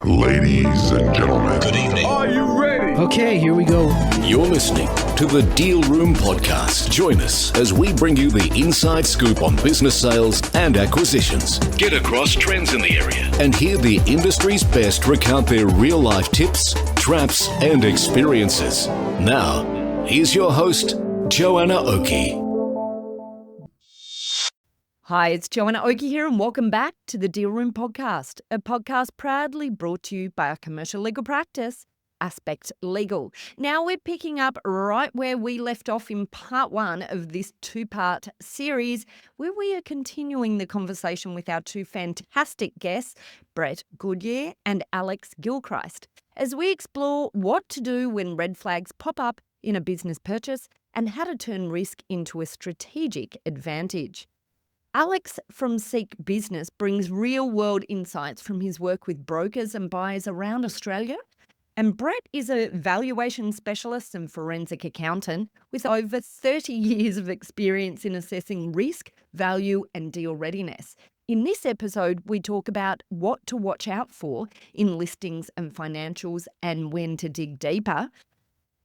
Ladies and gentlemen, Good evening. Are you ready? Okay, here we go. You're listening to the Deal Room Podcast. Join us as we bring you the inside scoop on business sales and acquisitions. Get across trends in the area and hear the industry's best recount their real-life tips, traps, and experiences. Now, here's your host, Joanna Oakey. Hi, it's Joanna Oakey here, and welcome back to the Deal Room Podcast, a podcast proudly brought to you by our commercial legal practice, Aspect Legal. Now we're picking up right where we left off in part one of this two-part series, where we are continuing the conversation with our two fantastic guests, Brett Goodyer and Alex Gilchrist, as we explore what to do when red flags pop up in a business purchase and how to turn risk into a strategic advantage. Alex from SEEK Business brings real-world insights from his work with brokers and buyers around Australia. And Brett is a valuation specialist and forensic accountant with over 30 years of experience in assessing risk, value, and deal readiness. In this episode, we talk about what to watch out for in listings and financials and when to dig deeper,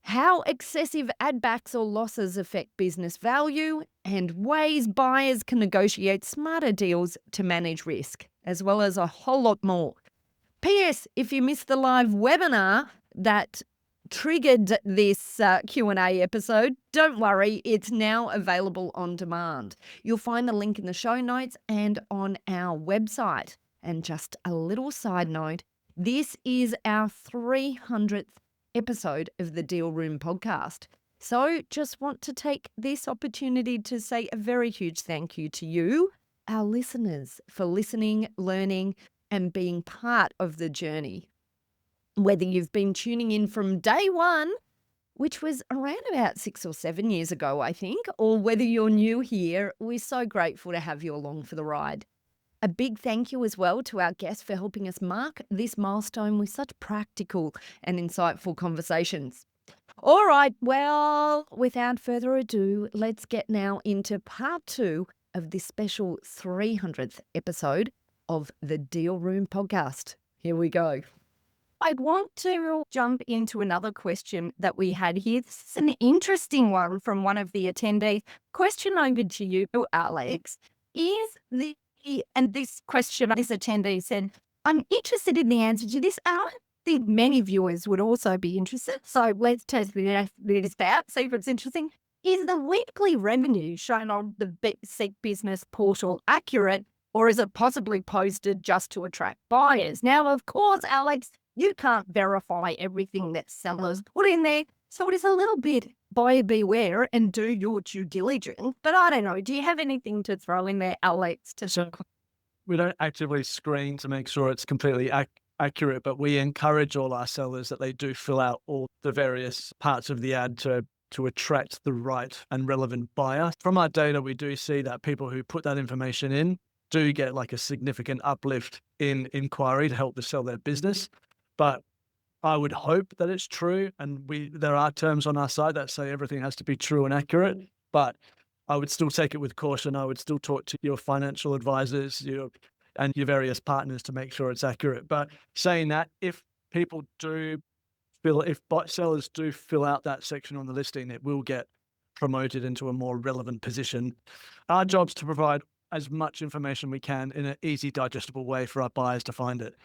how excessive add-backs or losses affect business value, and ways buyers can negotiate smarter deals to manage risk, as well as a whole lot more. P.S. If you missed the live webinar that triggered this Q&A episode, don't worry, it's now available on demand. You'll find the link in the show notes and on our website. And just a little side note, this is our 300th episode of the Deal Room Podcast. So just want to take this opportunity to say a very huge thank you to you, our listeners, for listening, learning, and being part of the journey. Whether you've been tuning in from day one, which was around about 6 or 7 years ago, I think, or whether you're new here, we're so grateful to have you along for the ride. A big thank you as well to our guests for helping us mark this milestone with such practical and insightful conversations. All right, well, without further ado, let's get now into part two of this special 300th episode of the Deal Room Podcast. Here we go. I want to jump into another question that we had here. This is an interesting one from one of the attendees. Question over to you, Alex. And this question, this attendee said, I'm interested in the answer to this. I think many viewers would also be interested. So let's test this out, see if it's interesting. Is the weekly revenue shown on the SEEK Business portal accurate, or is it possibly posted just to attract buyers? Now, of course, Alex, you can't verify everything that sellers put in there. So it is a little bit buyer beware and do your due diligence. But I don't know, do you have anything to throw in there, Alex? We don't actively screen to make sure it's completely accurate, but we encourage all our sellers that they do fill out all the various parts of the ad to attract the right and relevant buyer. From our data, we do see that people who put that information in do get like a significant uplift in inquiry to help to sell their business. But I would hope that it's true, and there are terms on our site that say everything has to be true and accurate, but I would still take it with caution. I would still talk to your financial advisors and your various partners to make sure it's accurate. But saying that, if sellers do fill out that section on the listing, it will get promoted into a more relevant position. Our job's to provide as much information we can in an easy, digestible way for our buyers to find it.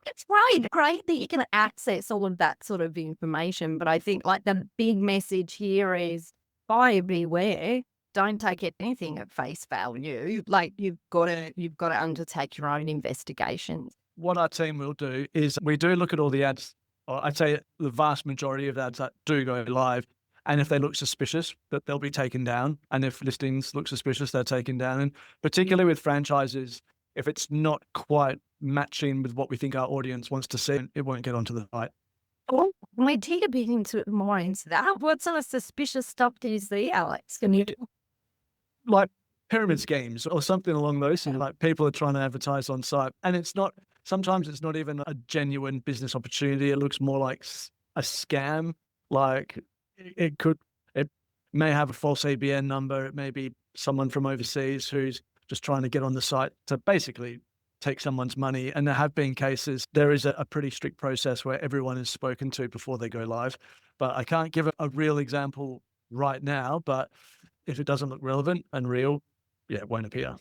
It's great that you can access all of that sort of information. But I think like the big message here is buyer beware. Don't take anything at face value. Like you've got to undertake your own investigations. What our team will do is we do look at all the ads, or I'd say the vast majority of ads that do go live. And if they look suspicious, that they'll be taken down. And if listings look suspicious, they're taken down. And particularly with franchises, if it's not quite matching with what we think our audience wants to see, it won't get onto the site. Well, when we dig a bit more into that, what sort of suspicious stuff do you see, Alex? Can you do? Like pyramid schemes or something along those things, like people are trying to advertise on site. And sometimes it's not even a genuine business opportunity. It looks more like a scam. Like it may have a false ABN number. It may be someone from overseas who's just trying to get on the site to basically take someone's money. And there have been cases, there is a pretty strict process where everyone is spoken to before they go live. But I can't give a real example right now, but if it doesn't look relevant and real, yeah, it won't appear.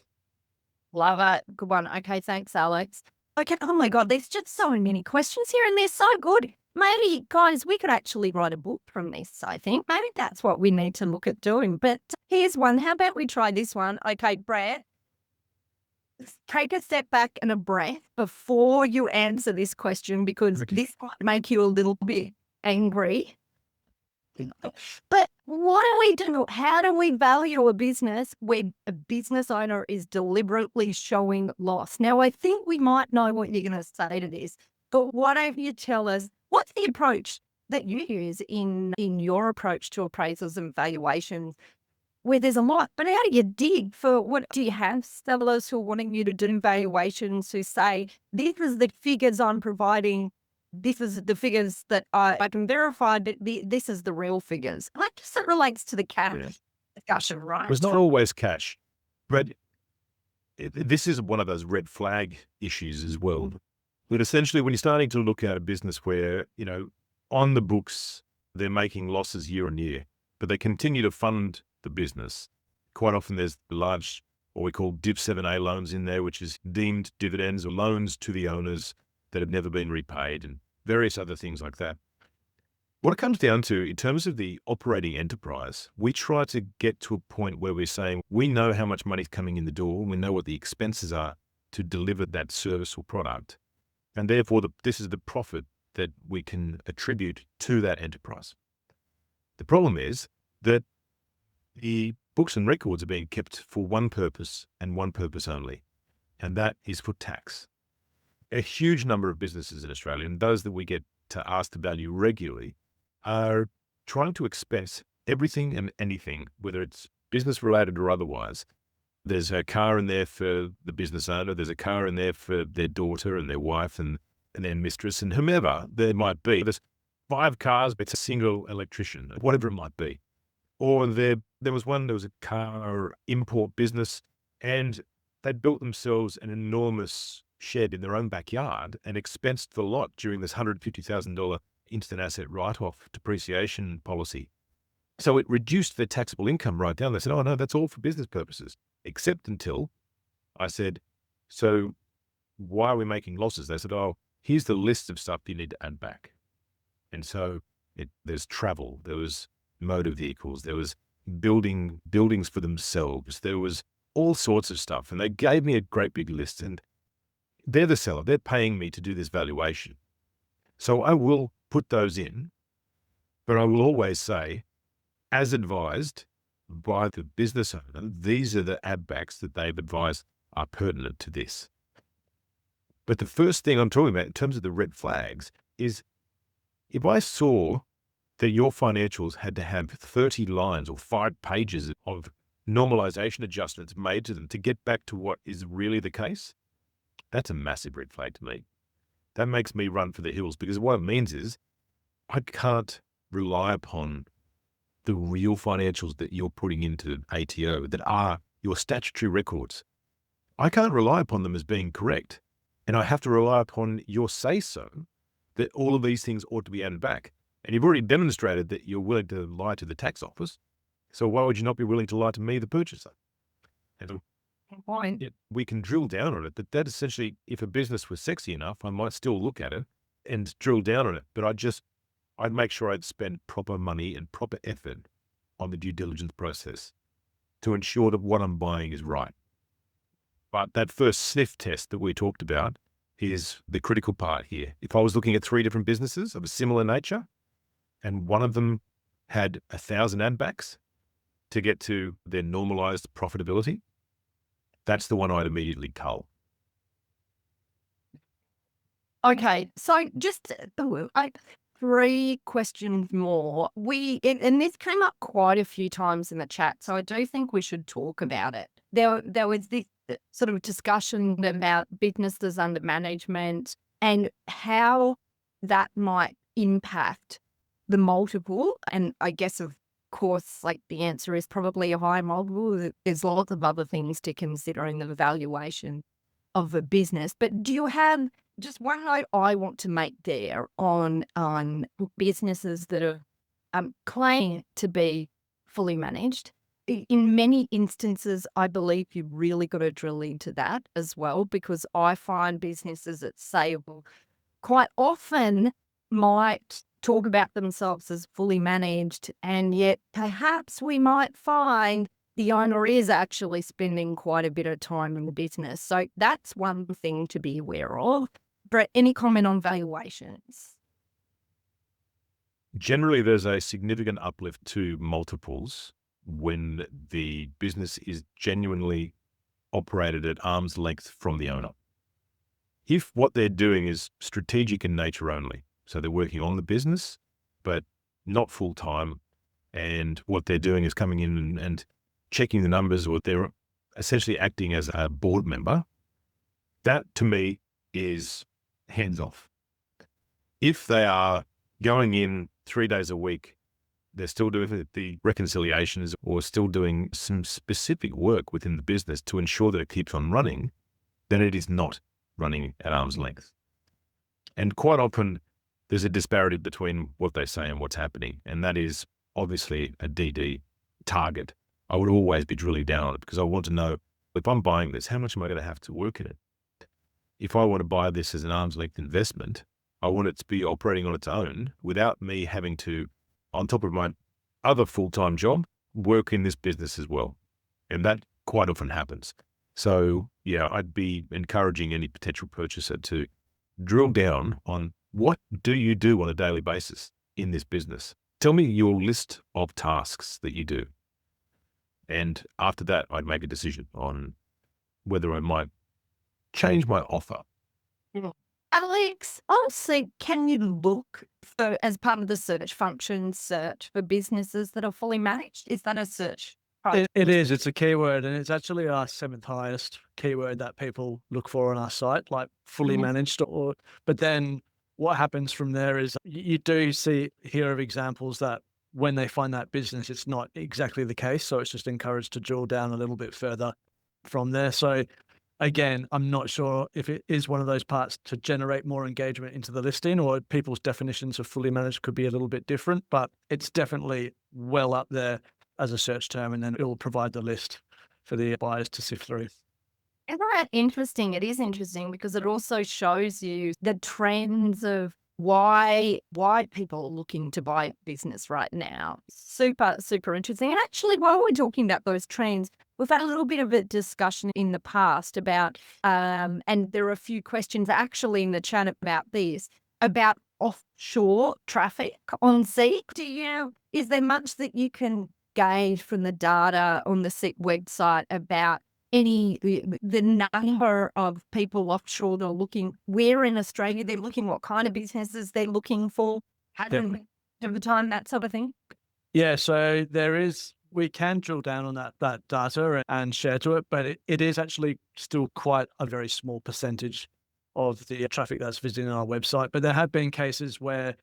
Love it. Good one. Okay, thanks, Alex. Okay, oh my God, there's just so many questions here and they're so good. Maybe, guys, we could actually write a book from this, I think. Maybe that's what we need to look at doing. But here's one. How about we try this one? Okay, Brett, take a step back and a breath before you answer this question because this might make you a little bit angry. But what do we do? How do we value a business when a business owner is deliberately showing loss? Now, I think we might know what you're going to say to this, but why don't you tell us what's the approach that you use in your approach to appraisals and valuations where there's a lot, but how do you dig for what? Do you have sellers who are wanting you to do valuations who say, this is the figures I'm providing, this is the figures that I can verify, but this is the real figures. I guess it relates to the cash discussion, right? It's not always cash, but this is one of those red flag issues as well. But essentially, when you're starting to look at a business where, on the books, they're making losses year on year, but they continue to fund the business. Quite often there's large, what we call DIP 7A loans in there, which is deemed dividends or loans to the owners that have never been repaid and various other things like that. What it comes down to, in terms of the operating enterprise, we try to get to a point where we're saying, we know how much money's coming in the door, we know what the expenses are to deliver that service or product, and therefore this is the profit that we can attribute to that enterprise. The problem is that the books and records are being kept for one purpose and one purpose only, and that is for tax. A huge number of businesses in Australia, and those that we get to ask to value regularly, are trying to expense everything and anything, whether it's business related or otherwise. There's a car in there for the business owner, there's a car in there for their daughter and their wife and their mistress and whomever there might be. There's 5 cars, but it's a single electrician, whatever it might be. Or there was a car import business, and they'd built themselves an enormous shed in their own backyard and expensed the lot during this $150,000 instant asset write-off depreciation policy. So it reduced their taxable income right down. They said, oh no, that's all for business purposes, except until I said, so why are we making losses? They said, oh, here's the list of stuff you need to add back. And so there's travel, there was motor vehicles, there was buildings for themselves, there was all sorts of stuff. And they gave me a great big list, and they're the seller. They're paying me to do this valuation. So I will put those in, but I will always say, as advised by the business owner, these are the add backs that they've advised are pertinent to this. But the first thing I'm talking about in terms of the red flags is if I saw that your financials had to have 30 lines or 5 pages of normalization adjustments made to them to get back to what is really the case, that's a massive red flag to me. That makes me run for the hills, because what it means is I can't rely upon the real financials that you're putting into ATO that are your statutory records. I can't rely upon them as being correct. And I have to rely upon your say-so that all of these things ought to be added back. And you've already demonstrated that you're willing to lie to the tax office. So why would you not be willing to lie to me, the purchaser? And we can drill down on it. That essentially, if a business was sexy enough, I might still look at it and drill down on it. But I'd make sure I'd spend proper money and proper effort on the due diligence process to ensure that what I'm buying is right. But that first sniff test that we talked about is the critical part here. If I was looking at 3 different businesses of a similar nature, and one of them had 1,000 add backs to get to their normalized profitability, that's the one I'd immediately cull. Okay, so just 3 questions more. And this came up quite a few times in the chat, so I do think we should talk about it. There was this sort of discussion about businesses under management and how that might impact the multiple. And I guess, of course, like the answer is probably a high multiple. There's lots of other things to consider in the valuation of a business. But do you have just one note I want to make there on businesses that are claiming to be fully managed? In many instances, I believe you've really got to drill into that as well, because I find businesses that say, well, quite often might talk about themselves as fully managed, and yet perhaps we might find the owner is actually spending quite a bit of time in the business. So that's one thing to be aware of. Brett, any comment on valuations? Generally, there's a significant uplift to multiples when the business is genuinely operated at arm's length from the owner. If what they're doing is strategic in nature only, so they're working on the business, but not full time, and what they're doing is coming in and checking the numbers, or they're essentially acting as a board member, that to me is hands off. If they are going in 3 days a week, they're still doing the reconciliations or still doing some specific work within the business to ensure that it keeps on running, then it is not running at arm's length. And quite often there's a disparity between what they say and what's happening. And that is obviously a DD target. I would always be drilling down on it, because I want to know, if I'm buying this, how much am I going to have to work in it? If I want to buy this as an arm's length investment, I want it to be operating on its own without me having to, on top of my other full-time job, work in this business as well. And that quite often happens. So yeah, I'd be encouraging any potential purchaser to drill down on, what do you do on a daily basis in this business? Tell me your list of tasks that you do. And after that, I'd make a decision on whether I might change my offer. Alex, honestly, can you look for, as part of the search function, search for businesses that are fully managed? Is that a search? It is. It's a keyword, and it's actually our 7th highest keyword that people look for on our site, like fully managed. But then what happens from there is you do hear of examples that when they find that business, it's not exactly the case. So it's just encouraged to drill down a little bit further from there. So again, I'm not sure if it is one of those parts to generate more engagement into the listing, or people's definitions of fully managed could be a little bit different, but it's definitely well up there as a search term, and then it will provide the list for the buyers to sift through. Isn't that interesting? It is interesting because it also shows you the trends of why people are looking to buy a business right now. Super, super interesting. And actually, while we're talking about those trends, we've had a little bit of a discussion in the past about, and there are a few questions actually in the chat about this, about offshore traffic on SEEK. Is there much that you can gauge from the data on the SEEK website about the number of people offshore that are looking, where in Australia they're looking, what kind of businesses they're looking for, over time, that sort of thing? Yeah, so we can drill down on that data and share to it, but it is actually still quite a very small percentage of the traffic that's visiting our website. But there have been cases where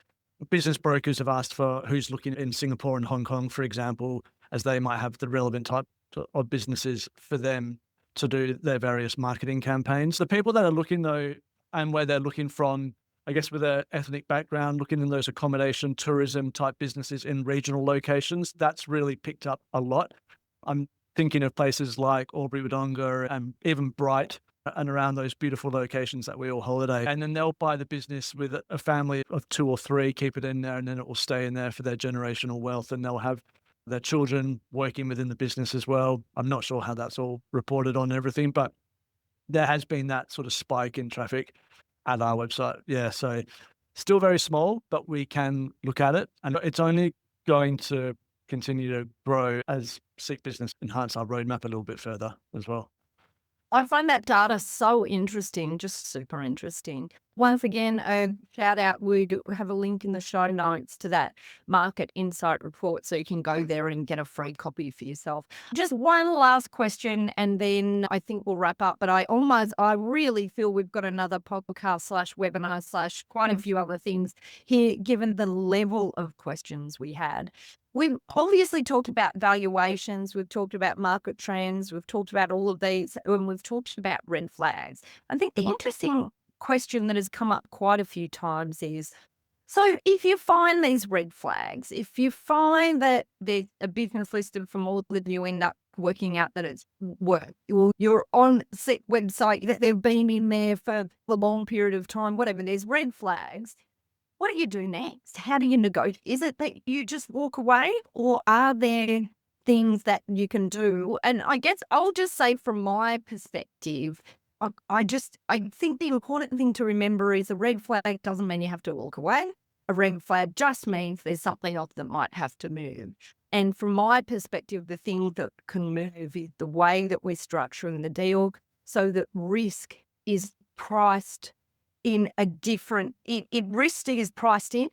business brokers have asked for who's looking in Singapore and Hong Kong, for example, as they might have the relevant type of businesses for them to do their various marketing campaigns. The people that are looking though, and where they're looking from, I guess with an ethnic background, looking in those accommodation, tourism type businesses in regional locations, that's really picked up a lot. I'm thinking of places like Albury-Wodonga and even Bright and around those beautiful locations that we all holiday. And then they'll buy the business with a family of 2 or 3, keep it in there, and then it will stay in there for their generational wealth, and they'll have their children working within the business as well. I'm not sure how that's all reported on and everything, but there has been that sort of spike in traffic at our website. Yeah, so still very small, but we can look at it, and it's only going to continue to grow as SEEK Business enhance our roadmap a little bit further as well. I find that data so interesting, just super interesting. Once again, a shout out, we have a link in the show notes to that market insight report, so you can go there and get a free copy for yourself. Just one last question, and then I think we'll wrap up. But I really feel we've got another podcast / webinar / quite a few other things here, given the level of questions we had. We've obviously talked about valuations, we've talked about market trends, we've talked about all of these, and we've talked about red flags. I think the interesting question that has come up quite a few times is, so if you find these red flags, if you find that there's a business listed for more than you end up working out that it's work, or you're on SEEK website that they've been in there for a long period of time, whatever, there's red flags. What do you do next? How do you negotiate? Is it that you just walk away, or are there things that you can do? And I guess I'll just say from my perspective, I think the important thing to remember is a red flag doesn't mean you have to walk away. A red flag just means there's something else that might have to move. And from my perspective, the thing that can move is the way that we're structuring the deal so that risk is priced in a different, risk is priced in,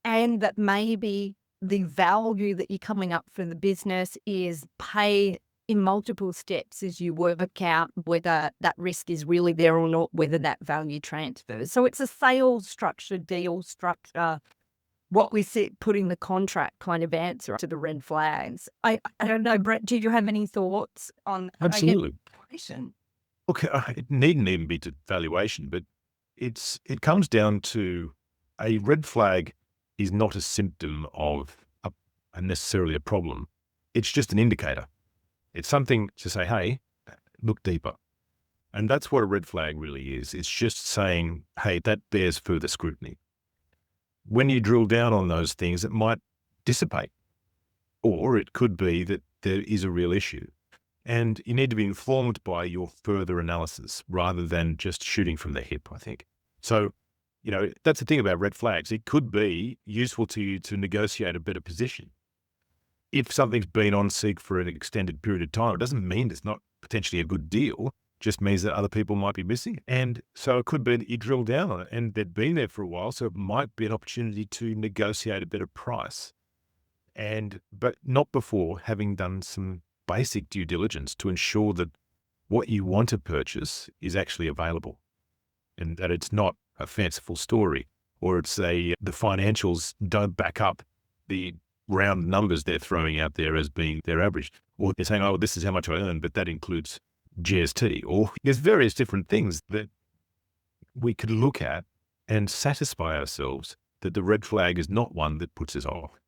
and that maybe the value that you're coming up for the business is paid in multiple steps as you work out whether that risk is really there or not, whether that value transfers. So it's a sales structure, deal structure, what we put in the contract kind of answer to the red flags. I don't know, Brett, do you have any thoughts on Absolutely. valuation? Look, it needn't even be to valuation, but it comes down to a red flag is not a symptom of necessarily a problem. It's just an indicator. It's something to say, hey, look deeper. And that's what a red flag really is. It's just saying, hey, that bears further scrutiny. When you drill down on those things, it might dissipate, or it could be that there is a real issue. And you need to be informed by your further analysis rather than just shooting from the hip, I think. So, that's the thing about red flags. It could be useful to you to negotiate a better position. If something's been on SEEK for an extended period of time, it doesn't mean it's not potentially a good deal. It just means that other people might be missing. And so it could be that you drill down on it and they've been there for a while. So it might be an opportunity to negotiate a better price. But not before having done some basic due diligence to ensure that what you want to purchase is actually available and that it's not a fanciful story, or it's the financials don't back up the round numbers they're throwing out there as being their average, or they're saying, oh, this is how much I earn, but that includes GST, or there's various different things that we could look at and satisfy ourselves that the red flag is not one that puts us off.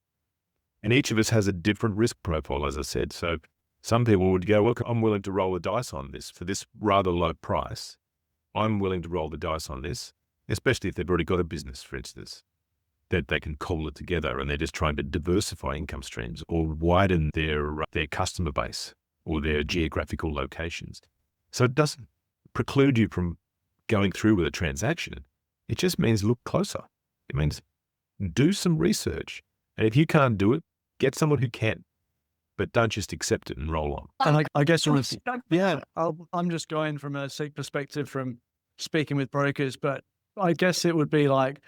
And each of us has a different risk profile, as I said. So some people would go, look, I'm willing to roll the dice on this for this rather low price. I'm willing to roll the dice on this, especially if they've already got a business, for instance, that they can cobble it together and they're just trying to diversify income streams or widen their customer base or their geographical locations. So it doesn't preclude you from going through with a transaction. It just means look closer. It means do some research. And if you can't do it, get someone who can. But don't just accept it and roll on. And I guess, I'm just going from a SEEK perspective from speaking with brokers, but I guess it would be like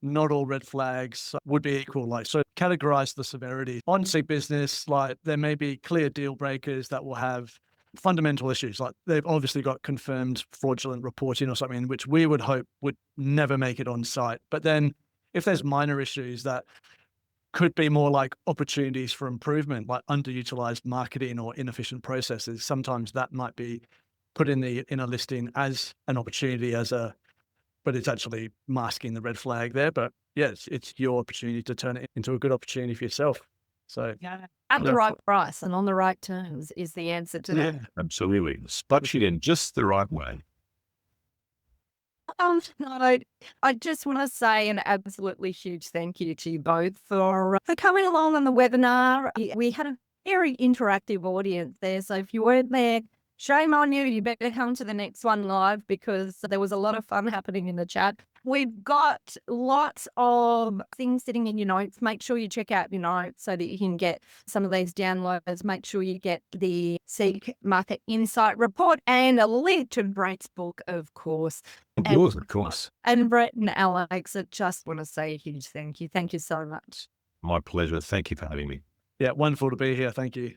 not all red flags would be equal. So categorize the severity. On SEEK Business, there may be clear deal breakers that will have fundamental issues. Like they've obviously got confirmed fraudulent reporting or something, which we would hope would never make it on site. But then if there's minor issues that could be more like opportunities for improvement, like underutilized marketing or inefficient processes, sometimes that might be put in a listing as an opportunity but it's actually masking the red flag there. But yes, it's your opportunity to turn it into a good opportunity for yourself. So at the right price and on the right terms is the answer to that. Yeah, absolutely. Splutch it in just the right way. I just want to say an absolutely huge thank you to you both for coming along on the webinar. We had a very interactive audience there. So if you weren't there, shame on you. You better come to the next one live because there was a lot of fun happening in the chat. We've got lots of things sitting in your notes. Make sure you check out your notes so that you can get some of these downloads. Make sure you get the SEEK Market Insight Report and a link to Brett's book, of course. Of course. And Brett and Alex, I just want to say a huge thank you. Thank you so much. My pleasure. Thank you for having me. Yeah, wonderful to be here. Thank you.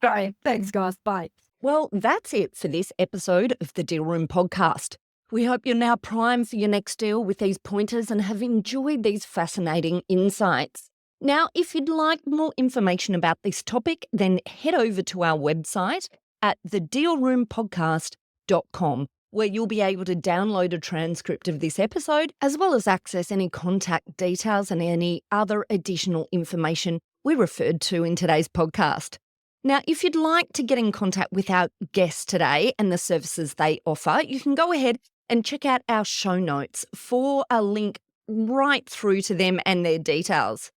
Great. Thanks, guys. Bye. Well, that's it for this episode of the Deal Room Podcast. We hope you're now primed for your next deal with these pointers and have enjoyed these fascinating insights. Now, if you'd like more information about this topic, then head over to our website at thedealroompodcast.com, where you'll be able to download a transcript of this episode, as well as access any contact details and any other additional information we referred to in today's podcast. Now, if you'd like to get in contact with our guests today and the services they offer, you can go ahead and check out our show notes for a link right through to them and their details.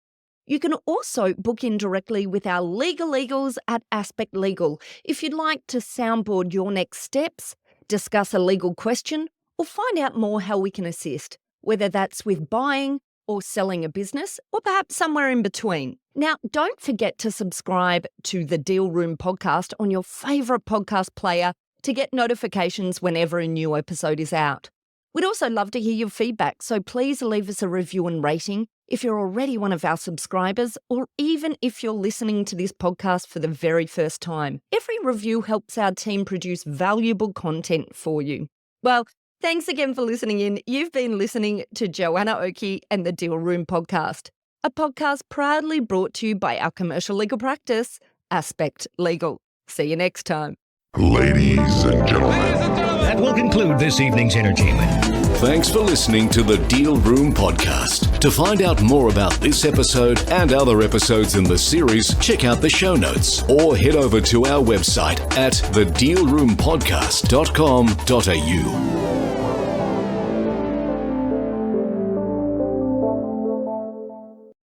You can also book in directly with our legal legals at Aspect Legal if you'd like to soundboard your next steps, discuss a legal question, or find out more how we can assist, whether that's with buying or selling a business, or perhaps somewhere in between. Now, don't forget to subscribe to the Deal Room podcast on your favourite podcast player to get notifications whenever a new episode is out. We'd also love to hear your feedback, so please leave us a review and rating if you're already one of our subscribers, or even if you're listening to this podcast for the very first time. Every review helps our team produce valuable content for you. Well, thanks again for listening in. You've been listening to Joanna Oakey and the Deal Room podcast, a podcast proudly brought to you by our commercial legal practice, Aspect Legal. See you next time. Ladies and gentlemen. That will conclude this evening's entertainment. Thanks for listening to the Deal Room podcast. To find out more about this episode and other episodes in the series, check out the show notes or head over to our website at thedealroompodcast.com.au.